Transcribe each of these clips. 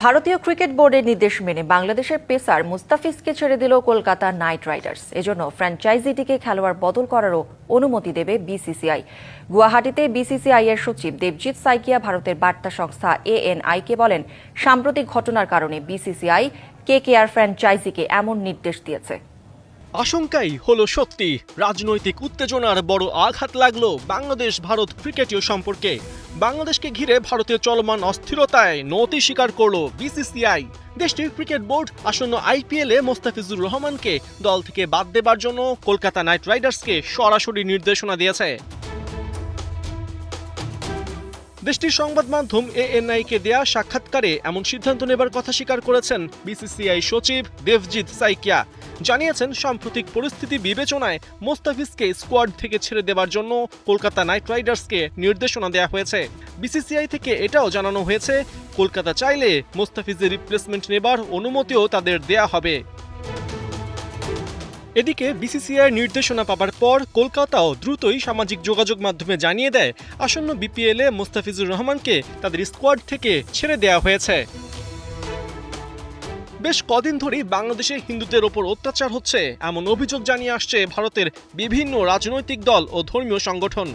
ভারতীয় ক্রিকেট বোর্ডের নির্দেশ মেনে বাংলাদেশের পেসার মুস্তাফিজকে ছেড়ে দিল কলকাতা নাইট রাইডার্স। এজন্য ফ্র্যাঞ্চাইজিটিকে খেলোয়াড় বদল করারও অনুমতি দেবে বিসিসিআই। গুয়াহাটিতে বিসিসিআই এর সচিব দেবজিৎ সাইকিয়া ভারতের বার্তা সংস্থা ANI-কে বলেন, সাম্প্রতিক ঘটনার কারণে বিসিসিআই KKR ফ্র্যাঞ্চাইজিকে এমন নির্দেশ দিয়েছে। আশঙ্কাই হলো সত্যি। রাজনৈতিক উত্তেজনার বড় আঘাত লাগলো বাংলাদেশ ভারত ক্রিকেটীয় সম্পর্কে। বাংলাদেশকে ঘিরে ভারতের চলমান অস্থিরতায় নতি স্বীকার করলো বিসিসিআই। দেশটির ক্রিকেট বোর্ড আসন্ন IPL-এ মোস্তাফিজুর রহমানকে দল থেকে বাদ দেবার জন্য কলকাতা নাইট রাইডার্সকে সরাসরি নির্দেশনা দিয়েছে। দেশটির সংবাদ মাধ্যম ANI-কে দেয়া সাক্ষাৎকারে এমন সিদ্ধান্ত নেবার কথা স্বীকার করেছেন বিসিসিআই সচিব দেবজিৎ সাইকিয়া। জানিয়েছেন, সাম্প্রতিক পরিস্থিতি বিবেচনায় মোস্তাফিজকে স্কোয়াড থেকে ছেড়ে দেবার জন্য কলকাতা নাইট রাইডার্সকে নির্দেশনা দেওয়া হয়েছে। বিসিসিআই থেকে এটাও জানানো হয়েছে, কলকাতা চাইলে মোস্তাফিজের রিপ্লেসমেন্ট নেবার অনুমতিও তাদের দেয়া হবে। এদিকে বিসিসিআই নির্দেশনা পাবার পর কলকাতাও দ্রুতই সামাজিক যোগাযোগ মাধ্যমে জানিয়ে দেয়, আসন্ন BPL-এ মোস্তাফিজুর রহমানকে তাদের স্কোয়াড থেকে ছেড়ে দেওয়া হয়েছে। বেশ কদিন ধরেই বাংলাদেশে হিন্দুদের ওপর অত্যাচার হচ্ছে এমন অভিযোগ জানিয়ে আসছে ভারতের বিভিন্ন রাজনৈতিক দল ও ধর্মীয় সংগঠন।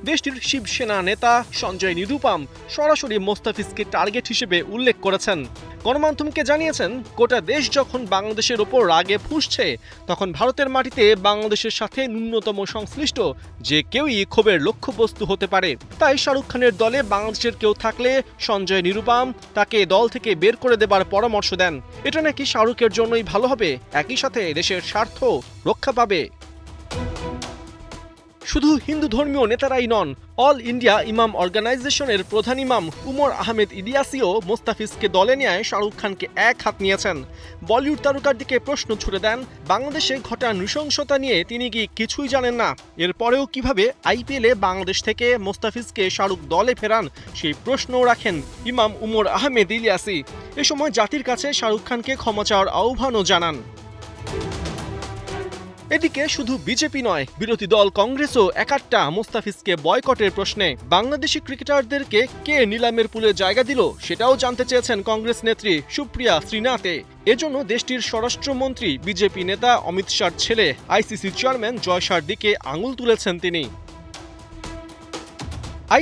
দেশটির শিবসেনা নেতা সঞ্জয় নিরুপম সরাসরি মোস্তাফিজকে টার্গেট হিসেবে উল্লেখ করেছেন। গণমাধ্যমকে জানিয়েছেন, গোটা দেশ যখন বাংলাদেশের ওপর রাগে ফুঁসছে, তখন ভারতের মাটিতে বাংলাদেশের সাথে ন্যূনতম সংশ্লিষ্ট যে কেউই ক্ষোভের লক্ষ্যবস্তু হতে পারে। তাই শাহরুখ খানের দলে বাংলাদেশের কেউ থাকলে সঞ্জয় নিরুপম তাকে দল থেকে বের করে দেবার পরামর্শ দেন। এটা নাকি শাহরুখের জন্যই ভালো হবে, একই সাথে দেশের স্বার্থ রক্ষা পাবে। শুধু হিন্দু ধর্মীয় নেতারাই নন, অল ইন্ডিয়া ইমাম অর্গানাইজেশনের প্রধান ইমাম উমর আহমেদ ইলিয়াসিও মোস্তাফিজকে দলে নেয় শাহরুখ খানকে এক হাত নিয়েছেন। বলিউড তারকার দিকে প্রশ্ন ছুড়ে দেন, বাংলাদেশে ঘটা নৃশংসতা নিয়ে তিনি কি কিছুই জানেন না? এরপরেও কিভাবে IPL-এ বাংলাদেশ থেকে মোস্তাফিজকে শাহরুখ দলে ফেরান সেই প্রশ্নও রাখেন ইমাম উমর আহমেদ ইলিয়াসি। এ সময় জাতির কাছে শাহরুখ খানকে ক্ষমা চাওয়ার আহ্বানও জানান। এদিকে শুধু বিজেপি নয়, বিরোধী দল কংগ্রেসও একাট্টা মোস্তাফিজকে বয়কটের প্রশ্নে। বাংলাদেশি ক্রিকেটারদেরকে কে নিলামের পুলে জায়গা দিল সেটাও জানতে চেয়েছেন কংগ্রেস নেত্রী সুপ্রিয়া শ্রীনাথে। এজন্য দেশটির স্বরাষ্ট্রমন্ত্রী বিজেপি নেতা অমিত শাহর ছেলে ICC চেয়ারম্যান জয় শাহর দিকে আঙুল তুলেছেন তিনি।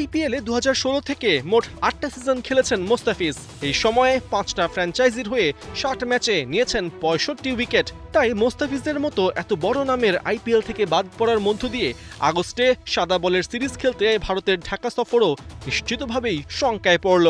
IPL-এ 2016 থেকে মোট 8টা সিজন খেলেছেন মোস্তাফিজ। এই সময়ে 5টা ফ্র্যাঞ্চাইজির হয়ে 60 ম্যাচে নিয়েছেন 65 উইকেট। তাই মোস্তাফিজের মতো এত বড় নামের IPL থেকে বাদ পড়ার মধ্য দিয়ে আগস্টে সাদা বলের সিরিজ খেলতে ভারতের ঢাকা সফরও নিশ্চিতভাবেই শঙ্কায় পড়ল।